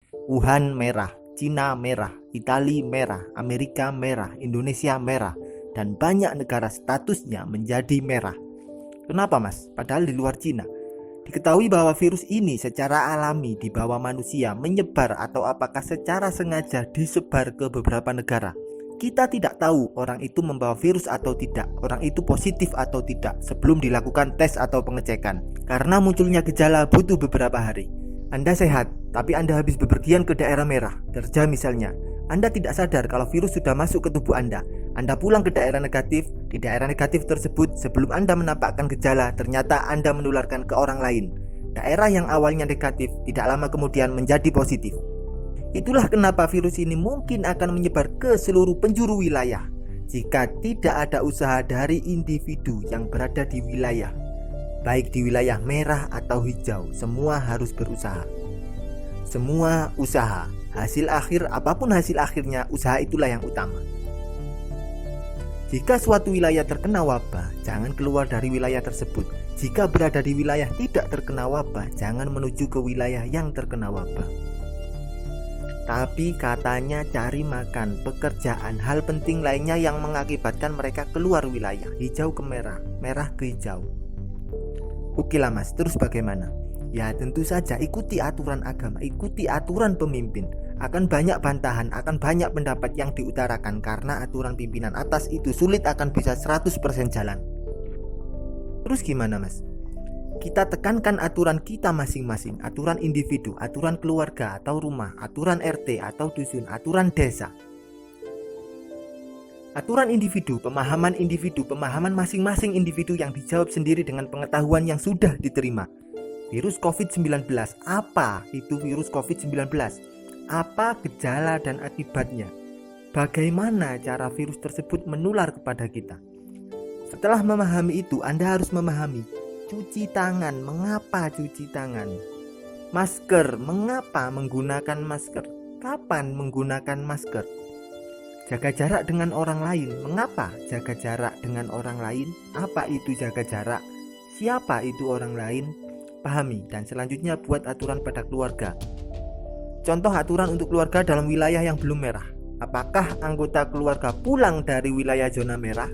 Wuhan merah, Cina merah, Italia merah, Amerika merah, Indonesia merah, dan banyak negara statusnya menjadi merah. Kenapa mas? Padahal di luar Cina diketahui bahwa virus ini secara alami dibawa manusia menyebar atau apakah secara sengaja disebar ke beberapa negara. Kita tidak tahu orang itu membawa virus atau tidak, orang itu positif atau tidak sebelum dilakukan tes atau pengecekan. Karena munculnya gejala butuh beberapa hari. Anda sehat, tapi Anda habis bepergian ke daerah merah, kerja misalnya. Anda tidak sadar kalau virus sudah masuk ke tubuh Anda. Anda pulang ke daerah negatif, di daerah negatif tersebut sebelum Anda menampakkan gejala, ternyata Anda menularkan ke orang lain. Daerah yang awalnya negatif tidak lama kemudian menjadi positif. Itulah kenapa virus ini mungkin akan menyebar ke seluruh penjuru wilayah jika tidak ada usaha dari individu yang berada di wilayah. Baik di wilayah merah atau hijau, semua harus berusaha. Semua usaha, hasil akhir apapun hasil akhirnya, usaha itulah yang utama. Jika suatu wilayah terkena wabah, jangan keluar dari wilayah tersebut. Jika berada di wilayah tidak terkena wabah, jangan menuju ke wilayah yang terkena wabah. Tapi katanya cari makan, pekerjaan, hal penting lainnya yang mengakibatkan mereka keluar wilayah, hijau ke merah, merah ke hijau. Oke lah mas, terus bagaimana? Ya tentu saja ikuti aturan agama, ikuti aturan pemimpin. Akan banyak bantahan, akan banyak pendapat yang diutarakan karena aturan pimpinan atas itu sulit akan bisa 100% jalan. Terus gimana mas? Kita tekankan aturan kita masing-masing, aturan individu, aturan keluarga atau rumah, aturan RT atau dusun, aturan desa. Aturan individu, pemahaman masing-masing individu yang dijawab sendiri dengan pengetahuan yang sudah diterima. Virus COVID-19, apa itu virus COVID-19? Apa gejala dan akibatnya? Bagaimana cara virus tersebut menular kepada kita? Setelah memahami itu, Anda harus memahami cuci tangan, mengapa cuci tangan? Masker, mengapa menggunakan masker? Kapan menggunakan masker? Jaga jarak dengan orang lain, mengapa jaga jarak dengan orang lain? Apa itu jaga jarak? Siapa itu orang lain? Pahami, dan selanjutnya buat aturan pada keluarga. Contoh aturan untuk keluarga dalam wilayah yang belum merah. Apakah anggota keluarga pulang dari wilayah zona merah?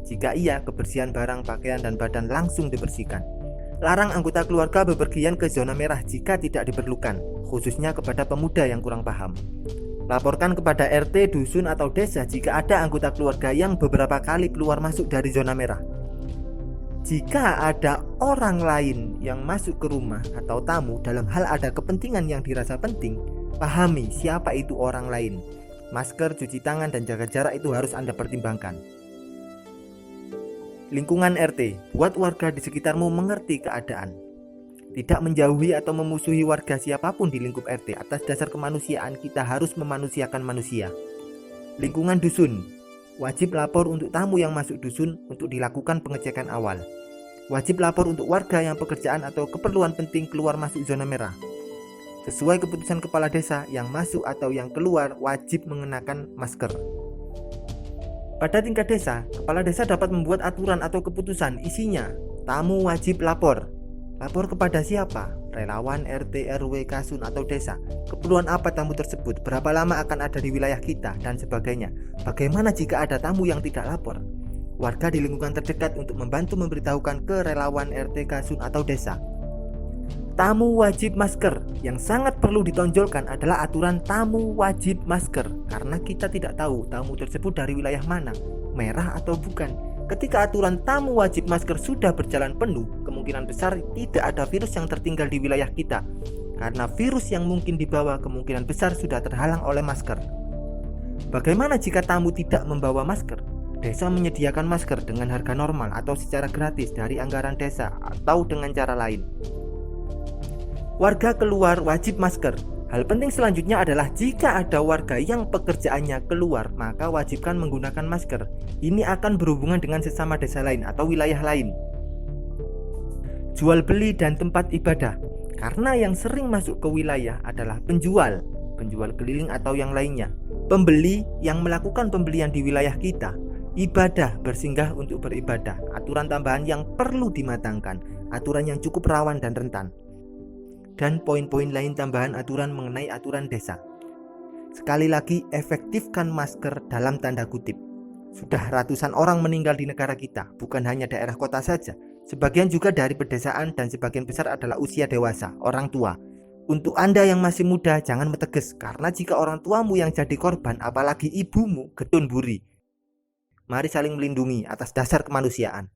Jika iya, kebersihan barang, pakaian, dan badan langsung dibersihkan. Larang anggota keluarga bepergian ke zona merah jika tidak diperlukan, khususnya kepada pemuda yang kurang paham. Laporkan kepada RT, dusun, atau desa jika ada anggota keluarga yang beberapa kali keluar masuk dari zona merah. Jika ada orang lain yang masuk ke rumah atau tamu dalam hal ada kepentingan yang dirasa penting, pahami siapa itu orang lain. Masker, cuci tangan, dan jaga jarak itu harus Anda pertimbangkan. Lingkungan RT, buat warga di sekitarmu mengerti keadaan. Tidak menjauhi atau memusuhi warga siapapun di lingkup RT. Atas dasar kemanusiaan, kita harus memanusiakan manusia. Lingkungan dusun, wajib lapor untuk tamu yang masuk dusun untuk dilakukan pengecekan awal. Wajib lapor untuk warga yang pekerjaan atau keperluan penting keluar masuk zona merah. Sesuai keputusan kepala desa, yang masuk atau yang keluar wajib mengenakan masker. Pada tingkat desa, kepala desa dapat membuat aturan atau keputusan, isinya tamu wajib lapor. Lapor kepada siapa? Relawan, RT, RW, Kasun, atau desa. Keperluan apa tamu tersebut? Berapa lama akan ada di wilayah kita? Dan sebagainya. Bagaimana jika ada tamu yang tidak lapor? Warga di lingkungan terdekat untuk membantu memberitahukan ke relawan, RT, Kasun, atau desa. Tamu wajib masker. Yang sangat perlu ditonjolkan adalah aturan tamu wajib masker, karena kita tidak tahu tamu tersebut dari wilayah mana, merah atau bukan. Ketika aturan tamu wajib masker sudah berjalan penuh, kemungkinan besar tidak ada virus yang tertinggal di wilayah kita, karena virus yang mungkin dibawa kemungkinan besar sudah terhalang oleh masker. Bagaimana jika tamu tidak membawa masker? Desa menyediakan masker dengan harga normal atau secara gratis dari anggaran desa atau dengan cara lain. Warga keluar wajib masker. Hal penting selanjutnya adalah jika ada warga yang pekerjaannya keluar, maka wajibkan menggunakan masker. Ini akan berhubungan dengan sesama desa lain atau wilayah lain. Jual beli dan tempat ibadah. Karena yang sering masuk ke wilayah adalah penjual keliling atau yang lainnya. Pembeli yang melakukan pembelian di wilayah kita. Ibadah, bersinggah untuk beribadah. Aturan tambahan yang perlu dimatangkan. Aturan yang cukup rawan dan rentan. dan poin-poin lain tambahan aturan mengenai aturan desa. Sekali lagi, efektifkan masker dalam tanda kutip. Sudah ratusan orang meninggal di negara kita, bukan hanya daerah kota saja. Sebagian juga dari pedesaan dan sebagian besar adalah usia dewasa, orang tua. Untuk Anda yang masih muda, jangan meteges, karena jika orang tuamu yang jadi korban, apalagi ibumu, getun buri. Mari saling melindungi atas dasar kemanusiaan.